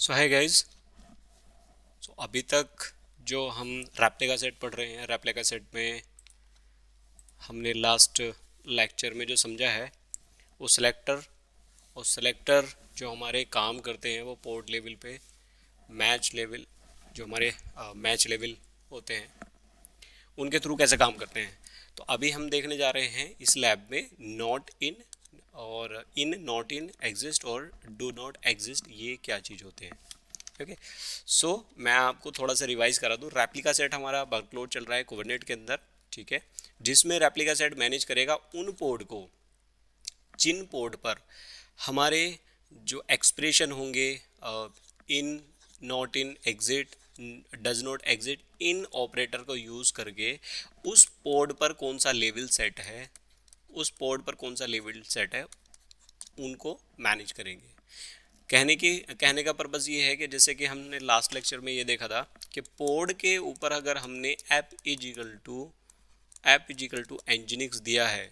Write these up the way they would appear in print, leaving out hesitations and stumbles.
सो है गाइज। सो अभी तक जो हम रेप्लिका सेट पढ़ रहे हैं, रेप्लिका सेट में हमने लास्ट लेक्चर में जो समझा है वो सिलेक्टर और सिलेक्टर जो हमारे काम करते हैं वो पोर्ट लेवल पे मैच लेवल, जो हमारे मैच लेवल होते हैं उनके थ्रू कैसे काम करते हैं। तो अभी हम देखने जा रहे हैं इस लैब में नॉट इन और इन, नॉट इन, एग्जिस्ट और डू नॉट एग्जिस्ट, ये क्या चीज़ होते हैं। ओके, सो मैं आपको थोड़ा सा रिवाइज करा दूँ। रेप्लिका सेट हमारा वर्कलोड चल रहा है कुबरनेट के अंदर, ठीक है, जिसमें रेप्लिका सेट मैनेज करेगा उन पोर्ट को जिन पोर्ट पर हमारे जो एक्सप्रेशन होंगे in, not in, exists, does not exist, in operator को यूज़ करके उस पोर्ट पर कौन सा लेवल सेट है, उस पोर्ट पर कौन सा लेवल सेट है, उनको मैनेज करेंगे। कहने का पर्पज़ ये है कि जैसे कि हमने लास्ट लेक्चर में ये देखा था कि पोर्ट के ऊपर अगर हमने ऐप इज इक्वल टू एनजिनिक्स दिया है,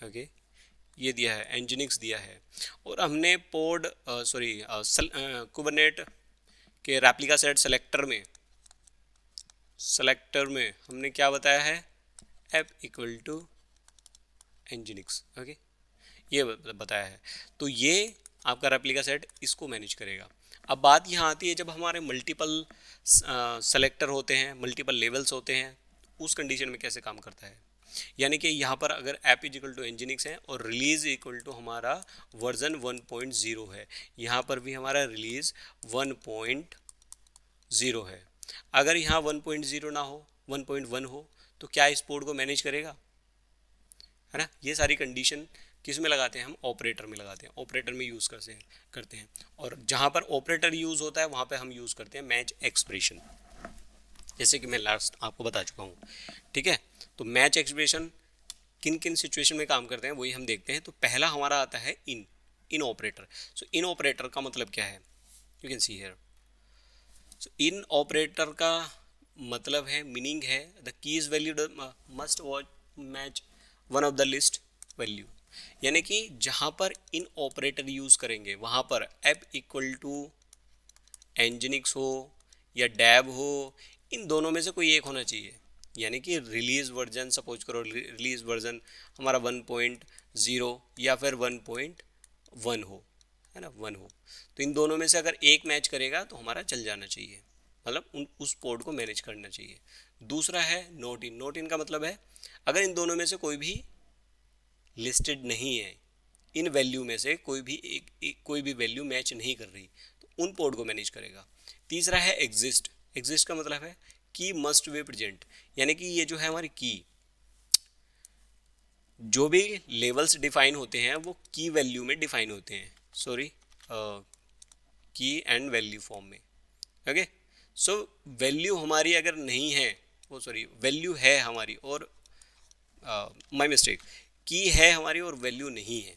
ओके, ये दिया है, एनजिनिक्स दिया है, और हमने पोर्ट कुबरनेट के रेप्लिका सेट सेलेक्टर में हमने क्या बताया है, app equal to nginx, okay, ये बताया है। तो ये आपका रेप्लिका सेट इसको मैनेज करेगा। अब बात यहाँ आती है, जब हमारे मल्टीपल सेलेक्टर होते हैं, मल्टीपल लेवल्स होते हैं, उस कंडीशन में कैसे काम करता है। यानी कि यहाँ पर अगर ऐप इज इक्वल टू एनजिनिक्स है और रिलीज इक्वल टू हमारा वर्जन 1.0 है, यहाँ पर भी हमारा रिलीज 1.0 है। अगर यहाँ 1.0 ना हो, 1.1 हो, तो क्या इस पोर्ट को मैनेज करेगा, है ना। ये सारी कंडीशन किस में लगाते हैं, हम ऑपरेटर में लगाते हैं, ऑपरेटर में यूज़ करते हैं। और जहाँ पर ऑपरेटर यूज़ होता है वहाँ पे हम यूज़ करते हैं मैच एक्सप्रेशन, जैसे कि मैं लास्ट आपको बता चुका हूँ, ठीक है। तो मैच एक्सप्रेशन किन किन सिचुएशन में काम करते हैं वही हम देखते हैं। तो पहला हमारा आता है इन ऑपरेटर। सो इन ऑपरेटर का मतलब क्या है, you can see here. So in operator का मतलब है, मीनिंग है, the keys value must watch match one of the least value. यानी कि जहाँ पर इन ऑपरेटर यूज़ करेंगे वहाँ पर ऐप इक्वल टू एनजिनिक्स हो या डैब हो, इन दोनों में से कोई एक होना चाहिए। यानी कि रिलीज वर्जन, सपोज करो रिलीज वर्जन हमारा 1.0 या फिर 1.1 हो, है ना, 1 हो, तो इन दोनों में से अगर एक मैच करेगा तो हमारा चल जाना चाहिए, मतलब उस पोर्ट को मैनेज करना चाहिए। दूसरा है नोट इन का मतलब है अगर इन दोनों में से कोई भी लिस्टेड नहीं है, इन वैल्यू में से कोई भी वैल्यू मैच नहीं कर रही, तो उन पोर्ट को मैनेज करेगा। तीसरा है एग्जिस्ट का मतलब है की मस्ट बी प्रेजेंट, यानी कि ये जो है हमारी की, जो भी लेवल्स डिफाइन होते हैं वो की वैल्यू में डिफाइन होते हैं, सॉरी, की एंड वैल्यू फॉर्म में, ओके। सो वैल्यू हमारी अगर नहीं है, वो सॉरी वैल्यू है हमारी और माय मिस्टेक, की है हमारी और वैल्यू नहीं है।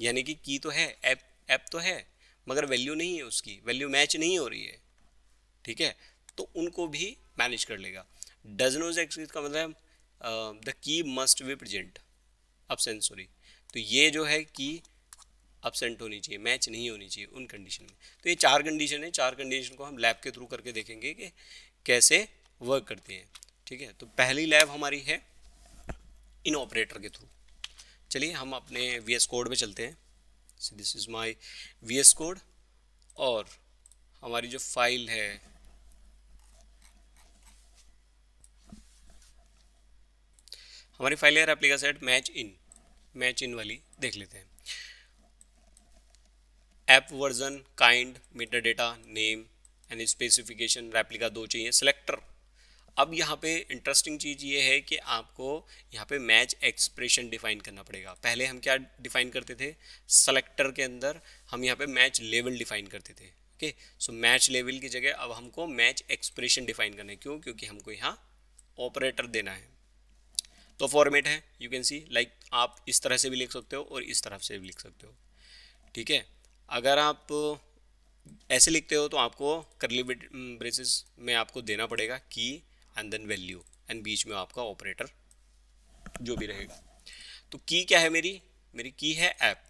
यानी कि की तो है, ऐप तो है, मगर वैल्यू नहीं है, उसकी वैल्यू मैच नहीं हो रही है, ठीक है, तो उनको भी मैनेज कर लेगा। डज नॉट एग्जिस्ट का मतलब the key must be present, absent, sorry, तो ये जो है की अब्सेंट होनी चाहिए, मैच नहीं होनी चाहिए उन कंडीशन में। तो ये चार कंडीशन है, चार कंडीशन को हम लैब के थ्रू करके देखेंगे कि कैसे वर्क करते हैं, ठीक है। तो पहली लैब हमारी है इन ऑपरेटर के थ्रू। चलिए हम अपने वी एस कोड में चलते हैं। So this is my V S code, और हमारी जो फाइल है, हमारी फाइल है रेप्लिका सेट मैच इन वाली देख लेते हैं। App version, kind, Meta data, name and specification, replica दो चाहिए, सिलेक्टर। अब यहाँ पे इंटरेस्टिंग चीज़ ये है कि आपको यहाँ पे मैच एक्सप्रेशन डिफाइन करना पड़ेगा। पहले हम क्या डिफाइन करते थे, सेलेक्टर के अंदर हम यहाँ पे मैच लेवल डिफाइन करते थे, ओके। सो मैच लेवल की जगह अब हमको मैच एक्सप्रेशन डिफाइन करना है, क्यों, क्योंकि हमको यहाँ ऑपरेटर देना है। तो फॉर्मेट है, यू कैन सी लाइक, आप इस तरह से भी लिख सकते हो और इस तरफ से भी लिख सकते हो, ठीक है। अगर आप ऐसे लिखते हो तो आपको करली ब्रेसेस में आपको देना पड़ेगा की एंड देन वैल्यू, एंड बीच में आपका ऑपरेटर जो भी रहेगा। तो की क्या है मेरी की है ऐप,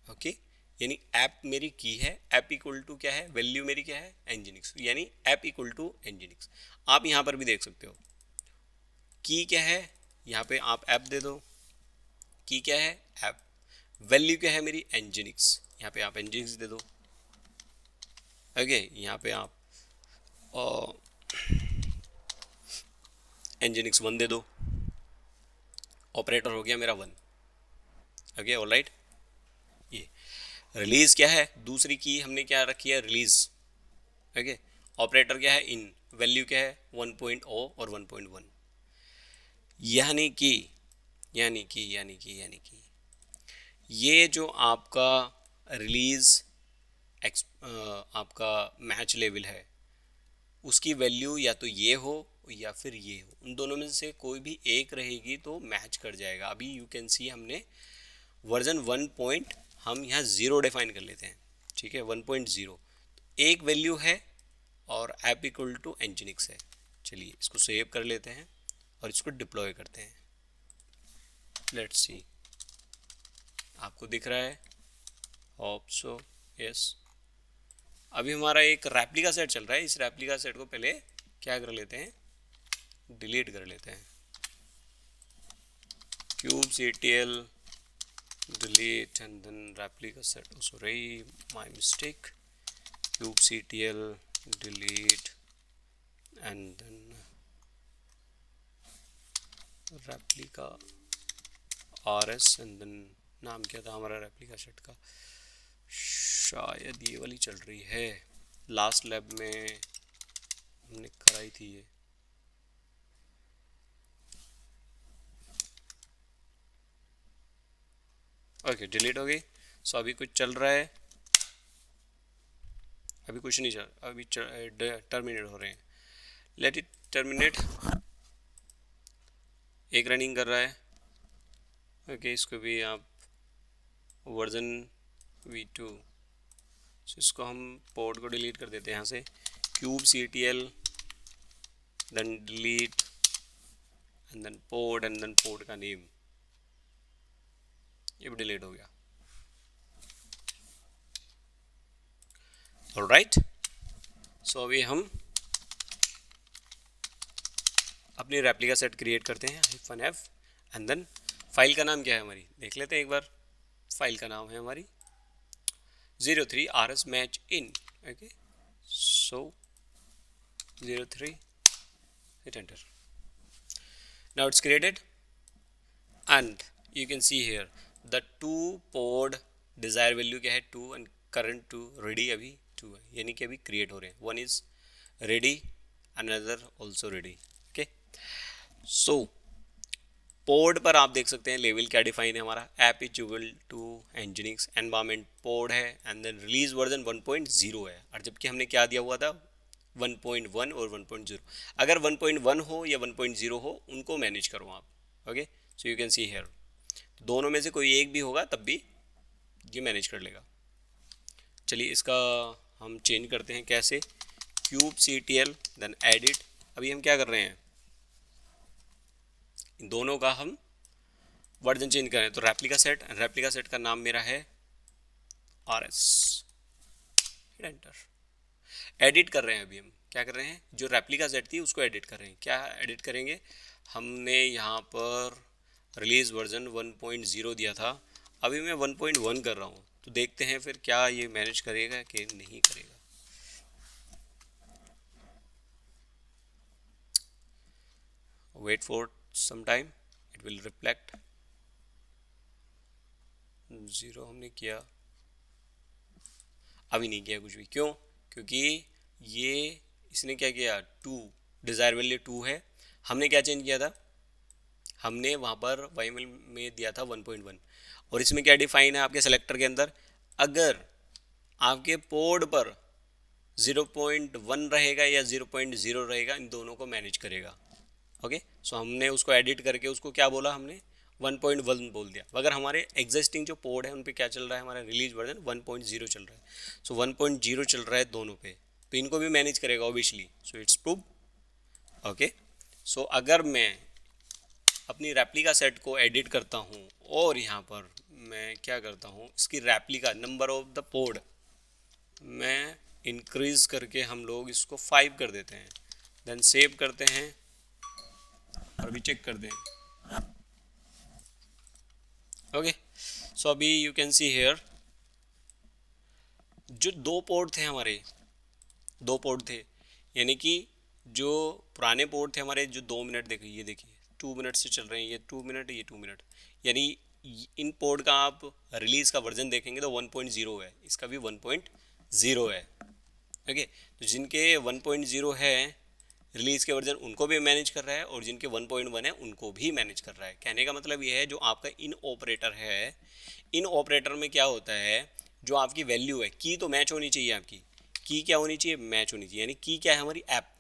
ओके, यानी ऐप मेरी की है, ऐप इक्वल टू क्या है, वैल्यू मेरी क्या है, एनजीनिक्स, यानी ऐप इक्वल टू एनजीनिक्स। आप यहाँ पर भी देख सकते हो की क्या है, यहाँ पे आप ऐप दे दो, की क्या है ऐप, वैल्यू क्या है मेरी एनजीनिक्स, यहाँ पे आप एनजीनिक्स दे दो। ओके, यहाँ पे आप एनजीनिक्स 1 दे दो, ऑपरेटर हो गया मेरा 1। Okay alright. ये रिलीज क्या है, दूसरी की हमने क्या रखी है, रिलीज। ओके, ऑपरेटर क्या है, इन, वैल्यू क्या है 1.0 और 1.1। यानी कि ये जो आपका रिलीज आपका मैच लेवल है, उसकी वैल्यू या तो ये हो या फिर ये हो, उन दोनों में से कोई भी एक रहेगी तो मैच कर जाएगा। अभी यू कैन सी हमने वर्जन 1 पॉइंट हम यहाँ 0 डिफाइन कर लेते हैं, ठीक है, 1.0 एक वैल्यू है और ऐप इक्वल टू एनजीनिक्स है। चलिए इसको सेव कर लेते हैं और इसको डिप्लॉय करते हैं। लेट्स सी, आपको दिख रहा है, होप सो, यस। अभी हमारा एक रेप्लिका सेट चल रहा है, इस रेप्लिका सेट को पहले क्या कर लेते हैं, डिलीट कर लेते हैं। kubectl delete and then replica set, oh sorry my mistake, kubectl delete and then replica rs and then नाम क्या था हमारा रेप्लिका सेट का, शायद ये वाली चल रही है, लास्ट लैब में हमने कराई थी ये। ओके डिलीट हो गई। सो अभी कुछ चल रहा है, अभी कुछ नहीं चल, अभी टर्मिनेट हो रहे हैं, लेट इट टर्मिनेट। एक रनिंग कर रहा है। ओके इसको भी आप वर्जन v2, so इसको हम पोर्ट को डिलीट कर देते हैं यहाँ से, kubectl then delete and then port का नेम, ये भी डिलीट हो गया। ऑलराइट, सो अभी हम अपनी रेप्लिका सेट क्रिएट करते हैं, -f एंड देन फाइल का नाम क्या है हमारी, देख लेते हैं एक बार। फाइल का नाम है हमारी 03 rs match in। Okay so 03, hit enter, now it's created and you can see here the two pod desired value क्या है 2 and current 2 ready अभी 2 है, यानी कि अभी क्रिएट हो रहे हैं, one is ready another also ready। Okay so pod पर आप देख सकते हैं लेवल क्या डिफाइन है हमारा, app is equal to nginx, environment pod है एंड देन रिलीज वर्जन 1.0 है, और जबकि हमने क्या दिया हुआ था 1.1 और 1.0। अगर 1.1 हो या 1.0 हो उनको मैनेज करो आप। Okay so you can see here दोनों में से कोई एक भी होगा तब भी ये मैनेज कर लेगा। चलिए इसका हम चेंज करते हैं, कैसे, kubectl देन एडिट। अभी हम क्या कर रहे हैं, इन दोनों का हम वर्जन चेंज करें, तो रेप्लिका सेट का नाम मेरा है rs, एंटर। एडिट कर रहे हैं, अभी हम क्या कर रहे हैं, जो रेप्लिका सेट थी उसको एडिट कर रहे हैं। क्या एडिट करेंगे, हमने यहाँ पर रिलीज वर्जन 1.0 दिया था, अभी मैं 1.1 कर रहा हूँ, तो देखते हैं फिर क्या ये मैनेज करेगा कि नहीं करेगा। Wait for some time, it will reflect। 0 हमने किया, अभी नहीं किया कुछ भी, क्यों, क्योंकि ये इसने क्या किया 2 डिज़ायर वैल्यू 2 है, हमने क्या चेंज किया था, हमने वहाँ पर YML में दिया था 1.1, और इसमें क्या डिफाइन है आपके सेलेक्टर के अंदर, अगर आपके पोर्ट पर 0.1 रहेगा या 0.0 रहेगा, इन दोनों को मैनेज करेगा। ओके सो हमने उसको एडिट करके उसको क्या बोला, हमने 1.1 बोल दिया। अगर हमारे एग्जिस्टिंग जो पोर्ट है उन पे क्या चल रहा है, हमारा रिलीज वर्जन 1.0 चल रहा है, सो 1.0 चल रहा है दोनों पे, तो इनको भी मैनेज करेगा obviously, so it's prove. Okay so अगर मैं अपनी रेप्लिका सेट को एडिट करता हूँ और यहाँ पर मैं क्या करता हूँ, इसकी replica number of the pod मैं इंक्रीज करके हम लोग इसको 5 कर देते हैं, देन सेव करते हैं और भी चेक करते हैं। ओके, सो अभी यू कैन सी हेयर जो 2 पोर्ट थे हमारे, 2 पोर्ट थे, यानी कि जो पुराने पोर्ट थे हमारे जो 2 मिनट, देखिए ये देखिए 2 मिनट से चल रहे हैं, ये 2 मिनट, ये 2 मिनट, यानी इन पोर्ट का आप रिलीज़ का वर्जन देखेंगे तो 1.0 है, इसका भी 1.0 है। ओके, तो जिनके 1.0 है रिलीज़ के वर्जन उनको भी मैनेज कर रहा है और जिनके 1.1 है उनको भी मैनेज कर रहा है। कहने का मतलब ये है जो आपका इन ऑपरेटर है, इन ऑपरेटर में क्या होता है, जो आपकी वैल्यू है, की तो मैच होनी चाहिए, आपकी की क्या होनी चाहिए, मैच होनी चाहिए, यानी की क्या है हमारी ऐप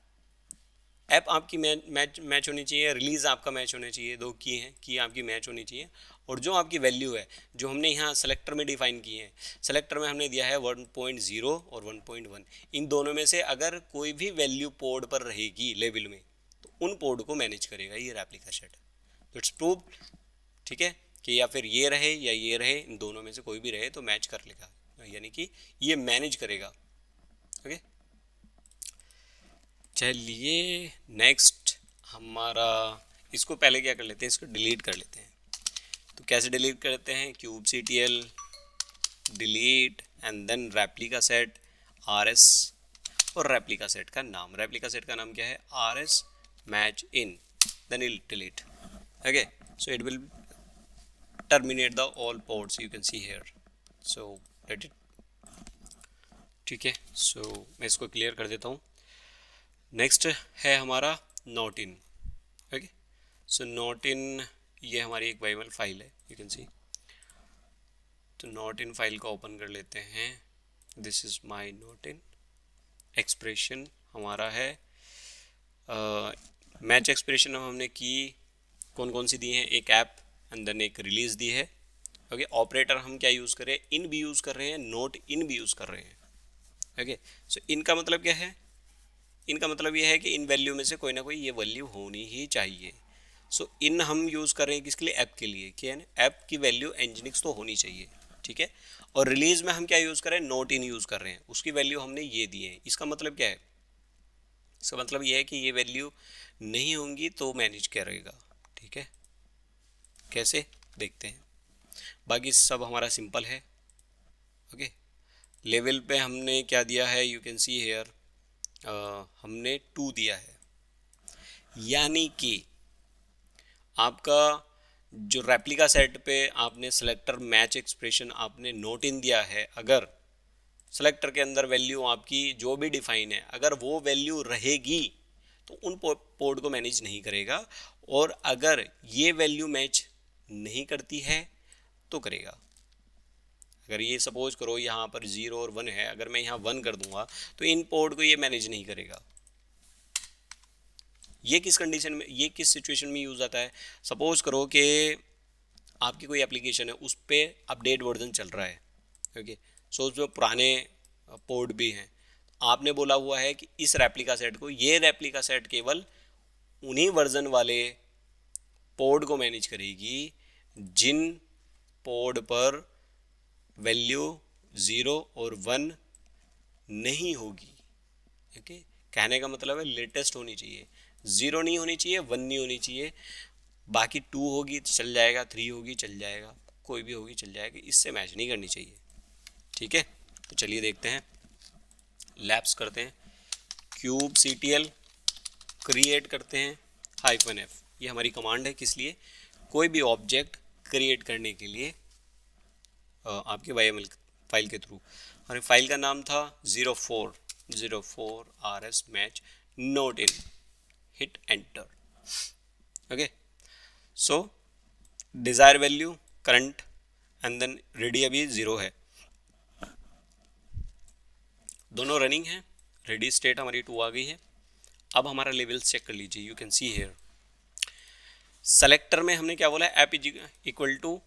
आपकी मैच होनी चाहिए, रिलीज़ आपका मैच होना चाहिए, 2 की हैं, की आपकी मैच होनी चाहिए, और जो आपकी वैल्यू है जो हमने यहाँ सेलेक्टर में डिफाइन की है, सेलेक्टर में हमने दिया है 1.0 और 1.1, इन दोनों में से अगर कोई भी वैल्यू पोर्ट पर रहेगी लेवल में तो उन पोर्ट को मैनेज करेगा ये रेप्लिका सेट। तो इट्स प्रूव, ठीक है, कि या फिर ये रहे या ये रहे, इन दोनों में से कोई भी रहे तो मैच कर लेगा, यानी कि ये मैनेज करेगा। ओके, चलिए नेक्स्ट हमारा, इसको पहले क्या कर लेते हैं, इसको डिलीट कर लेते हैं। तो कैसे डिलीट करते हैं, kubectl delete and then replica set rs, और रेप्लिका सेट का नाम, रेप्लिका सेट का नाम क्या है, rs match in, then it delete. Okay, so it will terminate the all ports, you can see here, so let it, ठीक है। सो मैं इसको क्लियर कर देता हूँ। नेक्स्ट है हमारा not in. Okay, so not in ये हमारी एक बाइबल फाइल है, यू कैन सी। तो नॉट इन फाइल को ओपन कर लेते हैं, this is my not in expression हमारा है। मैच एक्सप्रेशन हमने की कौन कौन सी दी हैं, एक ऐप एंड देन एक रिलीज दी है। ओके, ऑपरेटर हम क्या यूज़ कर रहे हैं, इन भी यूज़ कर रहे हैं, नोट इन भी यूज़ कर रहे हैं। ओके, सो इनका मतलब क्या है, इनका मतलब ये है कि इन वैल्यू में से कोई ना कोई ये वैल्यू होनी ही चाहिए। सो इन हम यूज़ कर रहे हैं किसके लिए, ऐप के लिए, क्या है ना, ऐप की वैल्यू एनजिनिक्स तो होनी चाहिए, ठीक है। और रिलीज में हम क्या यूज़ कर रहे हैं, नोट इन यूज़ कर रहे हैं, उसकी वैल्यू हमने ये दी है। इसका मतलब क्या है, इसका मतलब ये है कि ये वैल्यू नहीं होंगी तो मैनेज करेगा, ठीक है। कैसे देखते हैं, बाकी सब हमारा सिंपल है। ओके, लेवल पे हमने क्या दिया है, यू कैन सी हेयर हमने 2 दिया है, यानी कि आपका जो रेप्लिका सेट पे आपने सेलेक्टर मैच एक्सप्रेशन आपने नोट इन दिया है, अगर सेलेक्टर के अंदर वैल्यू आपकी जो भी डिफाइन है अगर वो वैल्यू रहेगी तो उन पोर्ट को मैनेज नहीं करेगा, और अगर ये वैल्यू मैच नहीं करती है तो करेगा। अगर ये सपोज करो यहाँ पर 0 और 1 है, अगर मैं यहाँ 1 कर दूंगा तो इन पोर्ट को ये मैनेज नहीं करेगा। ये किस कंडीशन में, ये किस सिचुएशन में यूज़ आता है, सपोज करो कि आपकी कोई एप्लीकेशन है उस पर अपडेट वर्जन चल रहा है। ओके, सो उसमें पुराने पोर्ट भी हैं, आपने बोला हुआ है कि इस रेप्लिका सेट को, ये रेप्लिका सेट केवल उन्हीं वर्जन वाले पोर्ट को मैनेज करेगी जिन पोर्ट पर वैल्यू 0 और 1 नहीं होगी। ओके, कहने का मतलब है लेटेस्ट होनी चाहिए, 0 नहीं होनी चाहिए, 1 नहीं होनी चाहिए, बाकी 2 होगी तो चल जाएगा, 3 होगी चल जाएगा, कोई भी होगी चल जाएगी, इससे मैच नहीं करनी चाहिए, ठीक है। तो चलिए देखते हैं, लैब्स करते हैं, kubectl क्रिएट करते हैं -f, ये हमारी कमांड है, किस लिए, कोई भी ऑब्जेक्ट क्रिएट करने के लिए आपके YML फाइल के थ्रू। हमारी फाइल का नाम था 04 rs match not in, hit enter. Okay, so desire value current and then ready अभी 0 है, दोनों रनिंग है, रेडी स्टेट हमारी 2 आ गई है। अब हमारा लेवल चेक कर लीजिए, you can see here selector में हमने क्या बोला, app is equal to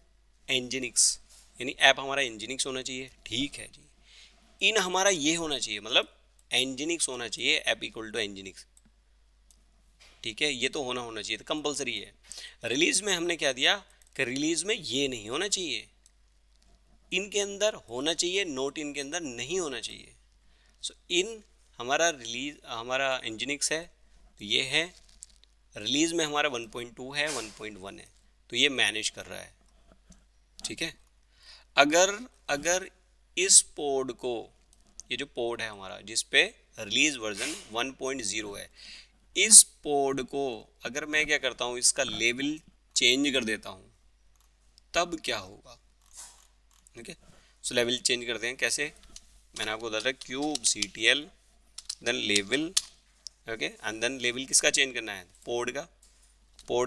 nginx, यानी ऐप हमारा एनजिनिक्स होना चाहिए, ठीक है जी। इन हमारा ये होना चाहिए, मतलब एनजिनिक्स होना चाहिए, ऐप इक्वल टू एनजिनिक्स, ठीक है, ये तो होना चाहिए, तो कंपलसरी है। रिलीज में हमने क्या दिया कि रिलीज में ये नहीं होना चाहिए, इनके अंदर होना चाहिए, नॉट इनके अंदर नहीं होना चाहिए। सो इन हमारा रिलीज हमारा एनजिनिक्स है, तो ये है रिलीज में हमारा 1.2 है, 1.1 है, तो ये मैनेज कर रहा है। ठीक है, अगर अगर इस पोर्ट को, ये जो पोर्ट है हमारा जिस पे रिलीज वर्जन 1.0 है, इस पोर्ट को अगर मैं क्या करता हूँ, इसका लेवल चेंज कर देता हूँ, तब क्या होगा। ठीक है, सो लेवल चेंज करते हैं कैसे, मैंने आपको बताया kube ctl then level, okay, and then level किसका चेंज करना है, पोर्ट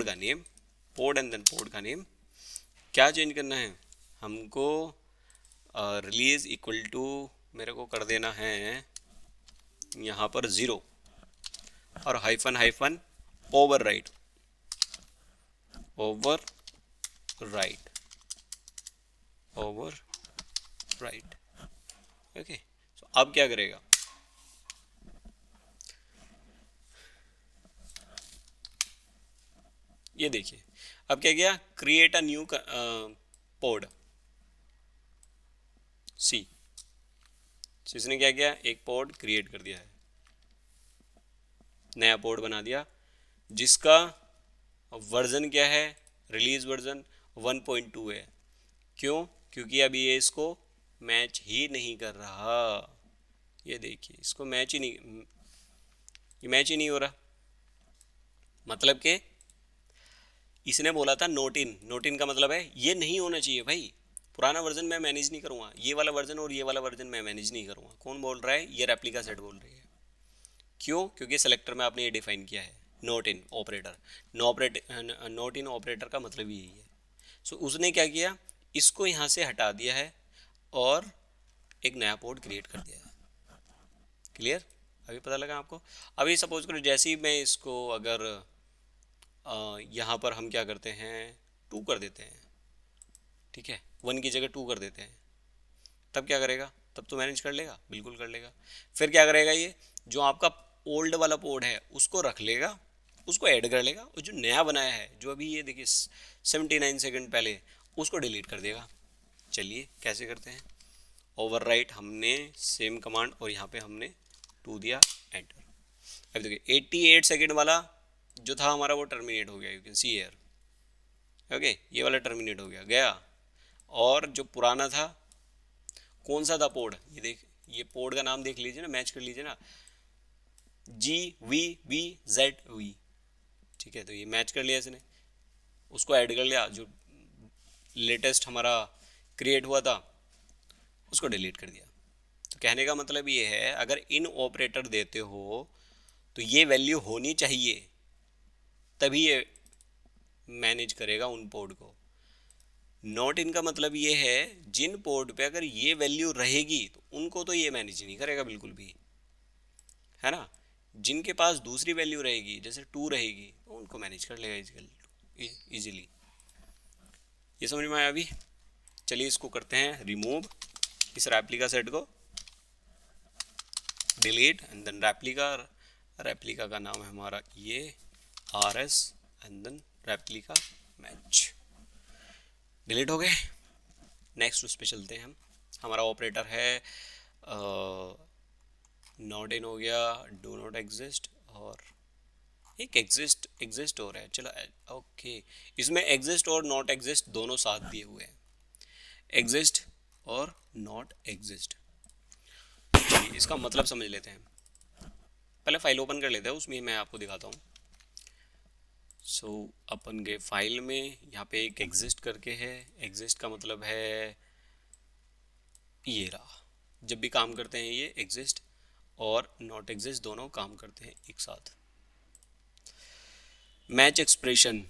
का name, port and then port का नेम क्या चेंज करना है हमको, रिलीज इक्वल टू मेरे को कर देना है यहाँ पर 0 और hyphen hyphen overwrite okay. So अब क्या करेगा, ये देखिए अब क्या किया, create a new port see, इसने क्या किया, एक पोर्ट क्रिएट कर दिया है, नया पोर्ट बना दिया जिसका वर्जन क्या है, रिलीज वर्जन 1.2 है। क्यों, क्योंकि अभी ये इसको मैच ही नहीं कर रहा, ये देखिए इसको मैच ही नहीं, ये मैच ही नहीं हो रहा, मतलब कि इसने बोला था नोट इन का मतलब है ये नहीं होना चाहिए भाई, पुराना वर्जन मैं मैनेज नहीं करूँगा, ये वाला वर्जन और ये वाला वर्जन मैं मैनेज नहीं करूँगा। कौन बोल रहा है, ये रेप्लिका सेट बोल रही है। क्यों, क्योंकि सेलेक्टर में आपने ये डिफाइन किया है नोट इन ऑपरेटर, नोट इन ऑपरेटर का मतलब यही है। सो उसने क्या किया, इसको यहाँ से हटा दिया है और एक नया पोर्ट क्रिएट कर दिया है। क्लियर, अभी पता लगा आपको। अभी सपोज करो जैसे ही मैं इसको अगर यहाँ पर हम क्या करते हैं 2 कर देते हैं, ठीक है, 1 की जगह 2 कर देते हैं, तब क्या करेगा, तब तो मैनेज कर लेगा, बिल्कुल कर लेगा। फिर क्या करेगा, ये जो आपका ओल्ड वाला पोर्ट है उसको रख लेगा, उसको ऐड कर लेगा, और जो नया बनाया है जो अभी ये देखिए 79 सेकंड पहले, उसको डिलीट कर देगा। चलिए कैसे करते हैं, ओवरराइट हमने सेम कमांड और यहाँ पे हमने 2 दिया, एंटर। अब देखिए 88 सेकंड वाला जो था हमारा वो टर्मिनेट हो गया, you can see here, okay, ये वाला टर्मिनेट हो गया। और जो पुराना था, कौन सा था पोर्ट, ये देख, ये पोर्ट का नाम देख लीजिए ना, मैच कर लीजिए ना, GVVZV, ठीक है, तो ये मैच कर लिया इसने, उसको ऐड कर लिया, जो लेटेस्ट हमारा क्रिएट हुआ था उसको डिलीट कर दिया। तो कहने का मतलब ये है, अगर इन ऑपरेटर देते हो तो ये वैल्यू होनी चाहिए, तभी ये मैनेज करेगा उन पोर्ट को। नॉट इन का मतलब ये है, जिन पोर्ट पे अगर ये वैल्यू रहेगी तो उनको तो ये मैनेज नहीं करेगा बिल्कुल भी, है ना। जिनके पास दूसरी वैल्यू रहेगी, जैसे 2 रहेगी, तो उनको मैनेज कर लेगा इजीली। ये समझ में आया अभी। चलिए इसको करते हैं रिमूव, इस रेप्लिका सेट को डिलीट एंड देन रेप्लिका का नाम है हमारा ये RS and then replica match, delete हो गए। नेक्स्ट उस पर चलते हैं हम, हमारा ऑपरेटर है नॉट इन हो गया, डू नॉट एग्जिस्ट, और एक एग्जिस्ट हो रहा है, चलो ओके, इसमें एग्जिस्ट और नॉट एग्जिस्ट दोनों साथ दिए हुए हैं, एग्जिस्ट और नॉट एग्जिस्ट। इसका मतलब समझ लेते हैं, पहले फाइल ओपन कर लेते हैं, उसमें मैं आपको दिखाता हूँ। सो अपन गए फाइल में, यहाँ पे एक एग्जिस्ट करके है, एग्जिस्ट का मतलब है ये रहा, जब भी काम करते हैं ये एग्जिस्ट और नॉट एग्जिस्ट दोनों काम करते हैं एक साथ। Match expression,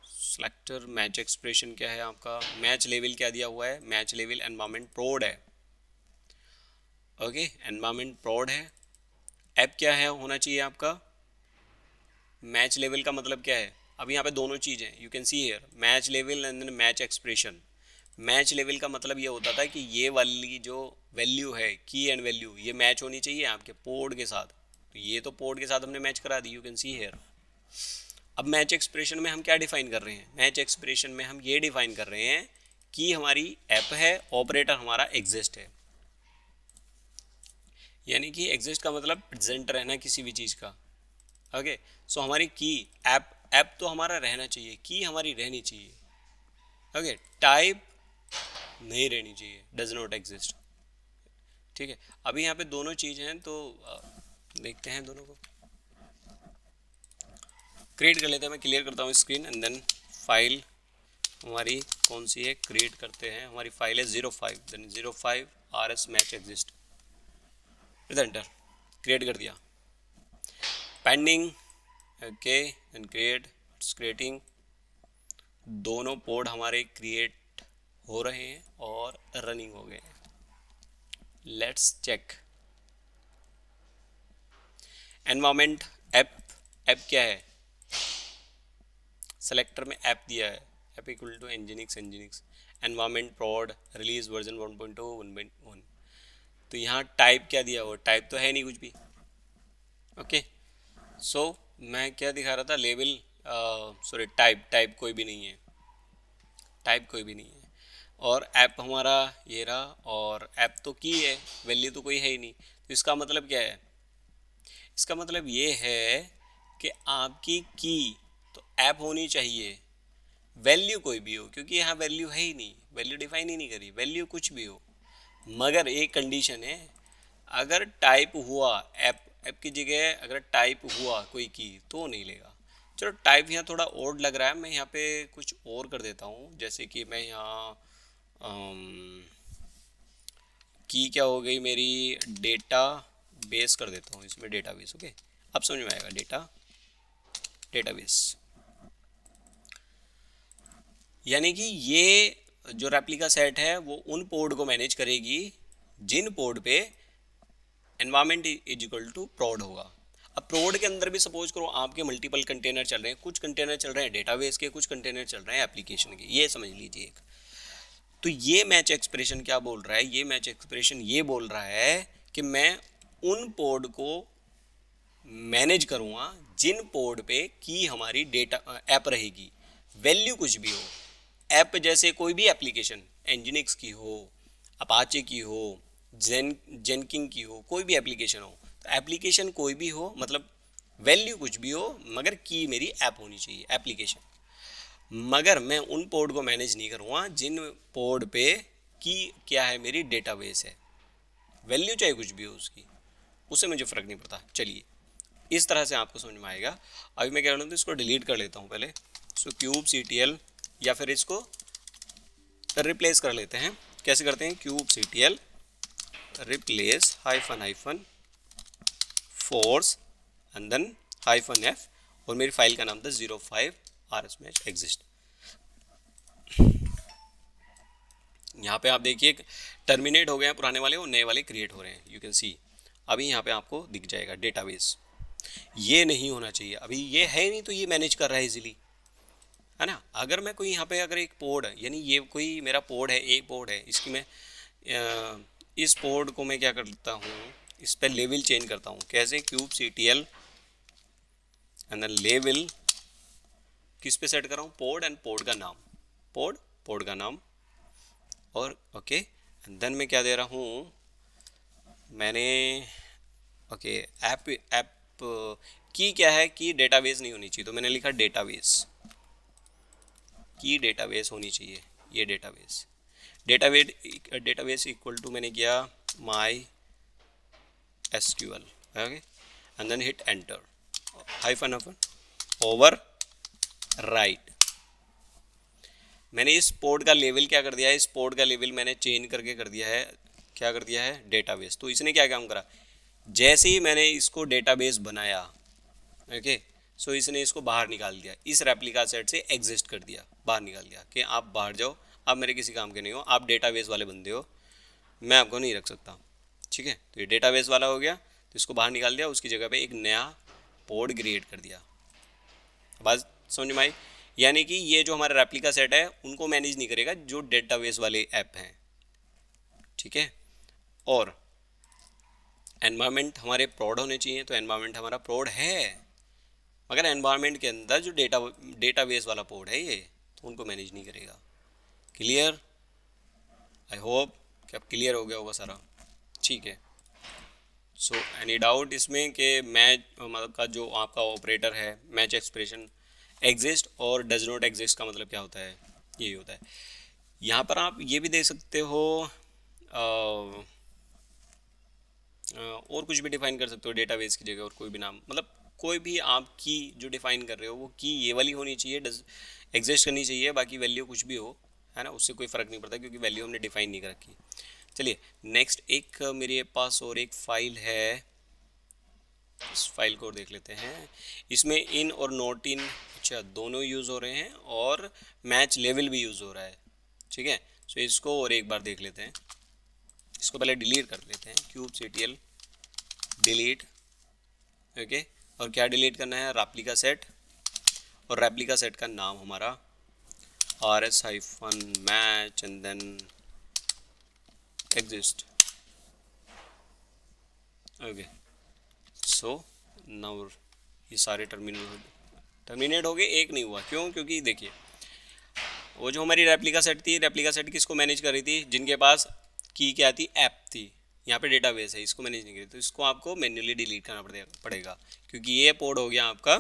selector match expression क्या है आपका, मैच लेवल क्या दिया हुआ है, मैच लेवल एनवायरमेंट प्रोड है, ओके, एनवायरमेंट प्रोड है। ऐप क्या है होना चाहिए आपका, मैच लेवल का मतलब क्या है, अब यहाँ पे दोनों चीज़ें you can see here, match level and then match expression. Match level का मतलब ये होता था कि ये वाली जो वैल्यू है, की एंड वैल्यू, ये मैच होनी चाहिए आपके पोर्ट के साथ, तो ये तो पोर्ट के साथ हमने मैच करा दी, यू कैन सी हियर। अब मैच एक्सप्रेशन में हम क्या डिफाइन कर रहे हैं, मैच एक्सप्रेशन में हम ये डिफाइन कर रहे हैं की हमारी ऐप है, ऑपरेटर हमारा एग्जिस्ट है। यानी कि एग्जिस्ट का मतलब प्रेजेंट रहना किसी भी चीज़ का। ओके, सो हमारी की ऐप तो हमारा रहना चाहिए, की हमारी रहनी चाहिए। ओके, टाइप नहीं रहनी चाहिए, डज नॉट एग्जिस्ट। ठीक है, अभी यहाँ पे दोनों चीज़ हैं तो देखते हैं दोनों को। क्रिएट कर लेते हैं, मैं क्लियर करता हूँ स्क्रीन एंड देन फाइल हमारी कौन सी है क्रिएट करते हैं। हमारी फाइल है 05, then 05 RS match exist, enter, create कर दिया, pending, okay and create, it's creating. दोनों पोर्ट हमारे क्रिएट हो रहे हैं और रनिंग हो गए हैं। Let's check environment app. App क्या है, सेलेक्टर में ऐप दिया है, app equal to nginx environment prod release version 1.2 1.1। तो यहाँ टाइप क्या दिया हो, टाइप तो है नहीं कुछ भी। ओके, सो मैं क्या दिखा रहा था, लेवल, सॉरी टाइप कोई भी नहीं है, टाइप कोई भी नहीं है। और ऐप हमारा ये रहा, और ऐप तो की है, वैल्यू तो कोई है ही नहीं। तो इसका मतलब क्या है, इसका मतलब ये है कि आपकी की तो ऐप होनी चाहिए, वैल्यू कोई भी हो, क्योंकि यहाँ वैल्यू है ही नहीं, वैल्यू डिफाइन ही नहीं करी, वैल्यू कुछ भी हो। मगर एक कंडीशन है, अगर टाइप हुआ ऐप की जगह अगर टाइप हुआ कोई की तो नहीं लेगा। चलो टाइप यहाँ थोड़ा ओड लग रहा है, मैं यहाँ पे कुछ और कर देता हूँ, जैसे कि मैं यहाँ की क्या हो गई मेरी, डेटा बेस कर देता हूँ इसमें, डेटा बेस। ओके, अब समझ में आएगा, डेटाबेस। यानी कि ये जो रेप्लिका सेट है वो उन पोर्ट को मैनेज करेगी जिन पोर्ट पे एनवायरमेंट इज इक्वल टू प्रोड होगा। अब प्रोड के अंदर भी सपोज करो आपके मल्टीपल कंटेनर चल रहे हैं, कुछ कंटेनर चल रहे हैं डेटाबेस के, कुछ कंटेनर चल रहे हैं एप्लीकेशन के, ये समझ लीजिए एक। तो ये मैच एक्सप्रेशन क्या बोल रहा है, ये मैच एक्सप्रेशन ये बोल रहा है कि मैं उन पोर्ट को मैनेज करूँगा जिन पोर्ट पे की हमारी डेटा ऐप रहेगी, वैल्यू कुछ भी हो। ऐप जैसे कोई भी एप्लीकेशन, एनजिनिक्स की हो, अपाचे की हो, जेनकिंग की हो, कोई भी एप्लीकेशन हो, तो एप्लीकेशन कोई भी हो, मतलब वैल्यू कुछ भी हो, मगर की मेरी ऐप होनी चाहिए, एप्लीकेशन। मगर मैं उन पोर्ट को मैनेज नहीं करूँगा जिन पोर्ट पे की क्या है मेरी डेटाबेस है, वैल्यू चाहे कुछ भी हो उसकी, उससे मुझे फ़र्क नहीं पड़ता। चलिए इस तरह से आपको समझ में आएगा। अभी मैं क्या करूँ तो इसको डिलीट कर लेता हूँ पहले, सो क्यूब CTL, या फिर इसको रिप्लेस कर लेते हैं। कैसे करते हैं, kube CTL replace hyphen force and then -F, और मेरी फाइल का नाम था 05 RS मैच एग्जिस्ट। यहाँ पे आप देखिए टर्मिनेट हो गए हैं पुराने वाले और नए वाले क्रिएट हो रहे हैं, यू कैन सी। अभी यहाँ पे आपको दिख जाएगा डेटाबेस। ये नहीं होना चाहिए, अभी ये है नहीं तो ये मैनेज कर रहा है इजीली, है ना। अगर मैं कोई यहाँ पे अगर एक पोर्ड है, यानी ये कोई मेरा पोर्ड है, एक पोर्ड है, इसकी मैं इस पोर्ड को मैं क्या करता हूँ, इस पर लेवल चेंज करता हूँ। कैसे, kube CTL and then level किस पे सेट कर रहा हूँ, पोर्ड एंड पोर्ड का नाम, पोर्ड का नाम, और ओके एंड देन मैं क्या दे रहा हूँ, मैंने ओके ऐप की क्या है, की डेटाबेस नहीं होनी चाहिए, तो मैंने लिखा डेटाबेस, की डेटाबेस होनी चाहिए, ये डेटाबेस इक्वल टू मैंने किया my SQL, okay and then hit enter, hyphen overwrite. मैंने इस पोर्ट का लेवल क्या कर दिया है, इस पोर्ट का लेवल मैंने चेंज करके कर दिया है, क्या कर दिया है, डेटाबेस। तो इसने क्या काम करा, जैसे ही मैंने इसको डेटाबेस बनाया, ओके सो इसने इसको बाहर निकाल दिया, इस रेप्लिका सेट से एग्जिस्ट कर दिया, बाहर निकाल दिया कि आप बाहर जाओ, आप मेरे किसी काम के नहीं हो, आप डेटाबेस वाले बंदे हो, मैं आपको नहीं रख सकता। ठीक है, तो ये डेटाबेस वाला हो गया, तो इसको बाहर निकाल दिया, उसकी जगह पे एक नया पोर्ट क्रिएट कर दिया। बात समझ में आई, यानी कि ये जो हमारा रेप्लिका सेट है उनको मैनेज नहीं करेगा जो डेटाबेस वाले ऐप हैं। ठीक है, और एनवायरनमेंट हमारे प्रोड होने चाहिए, तो एनवायरनमेंट हमारा प्रोड है, मगर एनवायरनमेंट के अंदर जो डेटाबेस वाला पोर्ट है ये, तो उनको मैनेज नहीं करेगा। क्लियर, आई होप कि अब क्लियर हो गया होगा सारा, ठीक है। सो एनी डाउट इसमें कि मैच मतलब का जो आपका ऑपरेटर है मैच एक्सप्रेशन एग्जिस्ट और डज नॉट एग्जिस्ट का मतलब क्या होता है, यही होता है। यहाँ पर आप ये भी देख सकते हो और कुछ भी डिफाइन कर सकते हो डेटाबेस की जगह, और कोई भी नाम, मतलब कोई भी आप की जो डिफाइन कर रहे हो वो की ये वाली होनी चाहिए, डज एग्जिस्ट करनी चाहिए, बाकी वैल्यू कुछ भी हो, है ना, उससे कोई फ़र्क नहीं पड़ता क्योंकि वैल्यू हमने डिफाइन नहीं कर रखी। चलिए नेक्स्ट एक मेरे पास और एक फाइल है, इस फाइल को देख लेते हैं। इसमें इन और नॉट इन अच्छा दोनों यूज़ हो रहे हैं और मैच लेवल भी यूज़ हो रहा है, ठीक है। सो इसको और एक बार देख लेते हैं, इसको पहले डिलीट कर लेते हैं, kubectl डिलीट, ओके। और क्या डिलीट करना है, रेप्लिका सेट, और रेप्लिका सेट का नाम हमारा rs-match and then exist, okay. So now ये सारे टर्मिनेट हो गए, एक नहीं हुआ, क्यों, क्योंकि देखिए वो जो हमारी रेप्लिका सेट थी, रेप्लिका सेट किसको मैनेज कर रही थी, जिनके पास की क्या थी, ऐप थी। यहाँ पे डेटाबेस है, इसको मैनेज नहीं करी, तो इसको आपको मैन्युअली डिलीट करना पड़ेगा क्योंकि ये पोर्ट हो गया आपका